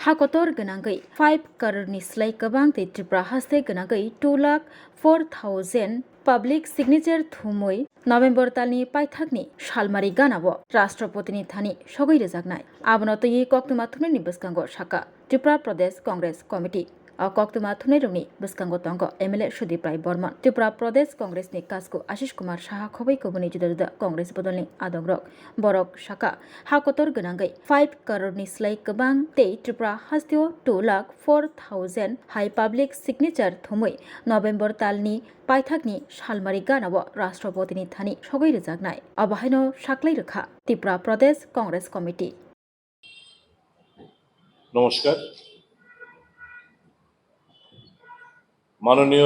हाकोतर गनांगै 5 करोड़नि स्लाय गोबां त्रिपुरा हास्ते गनांगै 2,04,000 पब्लिक सिग्नेचर थुमै नभेम्बर तालनि पाइथाकनि सालमारि गानाबो राष्ट्रपतिनि थानि सगै रोजागनाय आबनतयै कक्तुमा थुमैनि बसकांगो साका त्रिपुरा प्रदेश कांग्रेस कमिटी कक्तुमा थुमैरंनि बसकांगो तंग एमएलए सुदीप राय बर्मन त्रिपुरा प्रदेश कांग्रेसनि कासको आशिष कुमार साहा खबै कबुनि जुदा जुदा कांग्रेस बदलनि आदंग्रक बरक साका हाकोतर गनांगै 5 करोड़नि स्लाय गोबां त्रिपुरा हास्तियो 2,04,000 हाई पब्लिक सिग्नेचर थुमै नभेम्बर तालनि पाइथाकनि सालमारि गानाबो राष्ट्रपतिनि थानि सगै रोजागनाय अबाहायनो साक्लै रोखा त्रिपुरा प्रदेश कांग्रेस कमिटी। नमस्कार। माननीय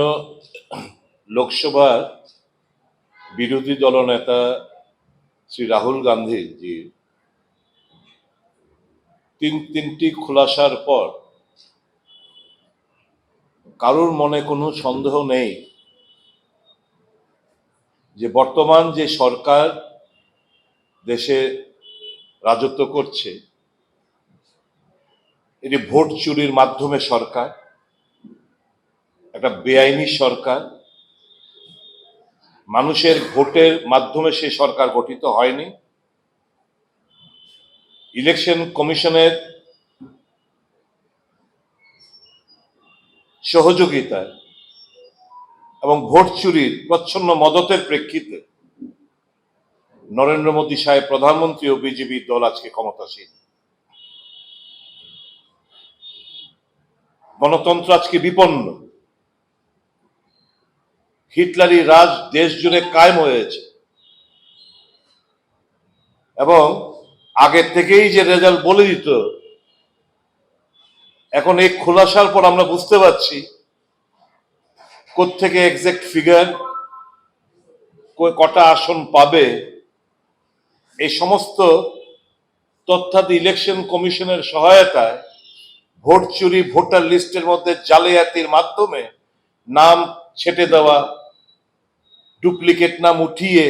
लोकसभा বিরোধী দলনেতা শ্রী রাহুল গান্ধী জি তিনটি খুলাসার পর কারোর মনে কোনো সন্দেহ নেই যে বর্তমান যে সরকার দেশে রাজত্ব করছে এটি ভোট চুরির মাধ্যমে সরকার, একটা বেআইনি সরকার। মানুষের ভোটের মাধ্যমে সেই সরকার গঠিত হয়নি। ইলেকশন কমিশনের সহযোগিতায় এবং ভোট চুরির প্রচ্ছন্ন মদতের প্রেক্ষিতে নরেন্দ্র মোদী সাহেব প্রধানমন্ত্রী ও বিজেপি দল আজকে ক্ষমতাসীন। গণতন্ত্র আজকে বিপন্ন। হিটলারি রাজ দেশ জুড়ে কায়েম হয়েছে এবং আগের থেকেই যে রেজাল্ট বলে দিত, এখন এই খোলাসার পর আমরা বুঝতে পারছি কোত্থেকে এক্সাক্ট ফিগার, কটা আসন পাবে, এই সমস্ত তথ্যাদি ইলেকশন কমিশনের সহায়তায় ভোট চুরি, ভোটার লিস্টের মধ্যে জালিয়াতির মাধ্যমে নাম ছেটে দেওয়া, ডুপ্লিকেট নাম উঠিয়ে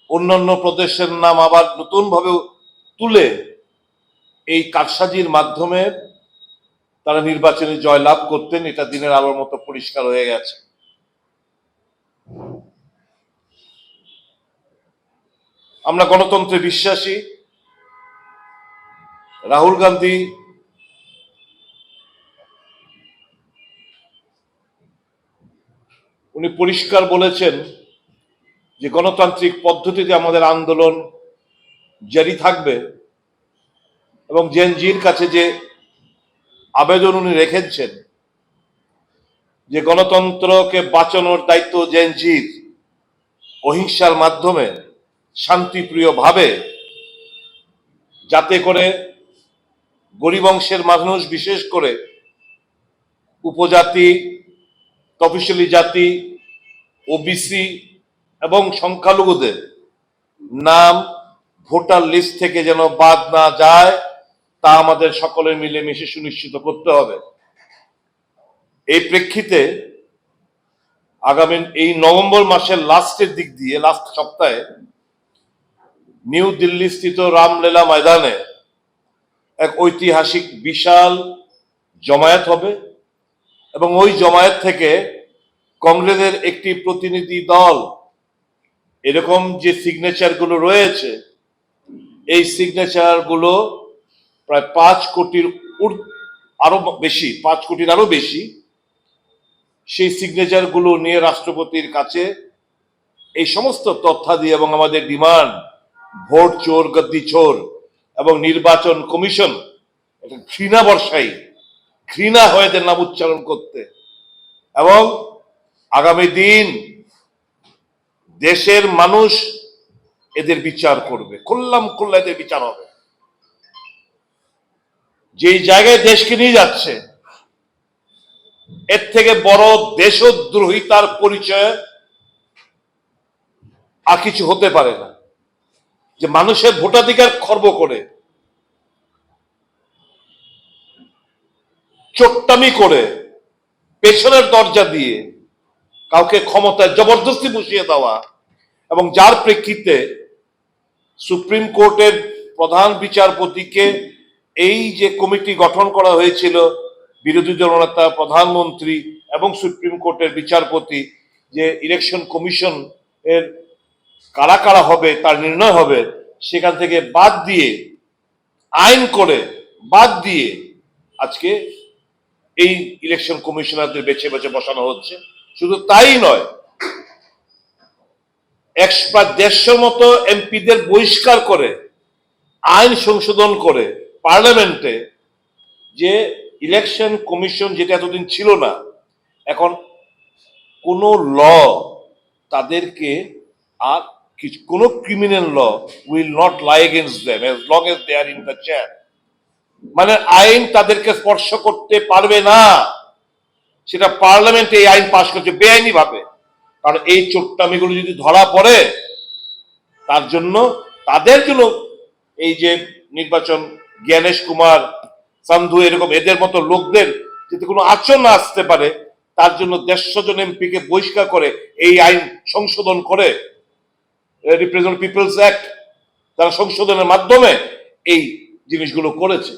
অন্যান্য প্রদেশের নাম আবার নতুন ভাবে তুলে এই কারসাজির মাধ্যমে তারা নির্বাচনে জয়লাভ করতেন। এটা দিনের আলোর মতো পরিষ্কার হয়ে গেছে। আমরা গণতন্ত্রে বিশ্বাসী। রাহুল গান্ধী উনি পরিষ্কার বলেছেন যে গণতান্ত্রিক পদ্ধতিতে আমাদের আন্দোলন জারি থাকবে এবং জেনজির কাছে যে আবেদন উনি রেখেছেন যে গণতন্ত্রকে বাঁচানোর দায়িত্ব জেনজির, অহিংসার মাধ্যমে শান্তিপ্রিয় ভাবে, যাতে করে গরিব অংশের মানুষ, বিশেষ করে উপজাতি, তফসিলি জাতি, ওবিসি এবং সংখ্যালঘুদের নাম ভোটার লিস্ট থেকে যেন বাদ না যায়, তা আমাদের সকলে মিলেমিশে সুনিশ্চিত করতে হবে। এই প্রেক্ষিতে আগামী এই নভেম্বর মাসের লাস্টের দিক দিয়ে, লাস্ট সপ্তাহে নিউ দিল্লি স্থিত রামলীলা ময়দানে এক ঐতিহাসিক বিশাল জমায়েত হবে এবং ওই জমায়েত থেকে কংগ্রেসের একটি প্রতিনিধি দল এরকম যে সিগনেচার গুলো রয়েছে, এই সিগনেচার গুলো প্রায় 5 কোটির আরো বেশি, 5 কোটির আরো বেশি, সেই সিগনেচার গুলো নিয়ে রাষ্ট্রপতির কাছে এই সমস্ত তথ্যাদি এবং আমাদের ডিমান্ড, ভোট চোর, গদ্দি চোর এবং নির্বাচন কমিশন একটা ঘৃণা বর্ষাই, ঘৃণা হয়ে এদের নাম উচ্চারণ করতে, এবং আগামী দিন দেশের মানুষ এদের বিচার করবে, খুল্লাম খুল্লা এদের বিচার হবে। যেই জায়গায় দেশকে নিয়ে যাচ্ছে, এর থেকে বড় দেশদ্রোহিতার পরিচয় আর কিছু হতে পারে না। যে মানুষের ভোটাধিকার খর্ব করে, চোট্টামি করে, পেছনের দরজা দিয়ে কাউকে ক্ষমতায় জবরদস্তি বসিয়ে দেওয়া, এবং যার প্রেক্ষিতে সুপ্রিম কোর্টের প্রধান বিচারপতিকে এই যে কমিটি গঠন করা হয়েছিল বিরোধী দলনেতা, প্রধানমন্ত্রী এবং সুপ্রিম কোর্টের বিচারপতি, যে ইলেকশন কমিশন এর কারা কারা হবে তার নির্ণয় হবে, সেখান থেকে বাদ দিয়ে, আইন করে বাদ দিয়ে আজকে এই ইলেকশন কমিশনারদের বেছে বেছে বসানো হচ্ছে। শুধু তাই নয়, 150 মতো এমপিদের বহিষ্কার করে আইন সংশোধন করে পার্লামেন্টে, যে ইলেকশন কমিশন যেটা এতদিন ছিল না, এখন কোনো ল তাদেরকে আর কোনো criminal law will not lie against them as long as they are in the chair. মানে আইন তাদেরকে স্পর্শ করতে পারবে না। সেটা পার্লামেন্টে এই আইন পাশ করছে বেআইনি ভাবে। কারণ এই চোট্টামিগুলো যদি ধরা পড়ে, তার জন্য তাদের জন্য এই যে নির্বাচন, জ্ঞানেশ কুমার, সান্ধু, এরকম এদের মতো লোকদের যাতে কোনো আচরণ না আসতে পারে, তার জন্য 150 জন এমপিকে বহিষ্কার করে এই আইন সংশোধন করে, রিপ্রেজেন্ট পিপলস অ্যাক্ট, তারা সংশোধনের মাধ্যমে এই জিনিসগুলো করেছে।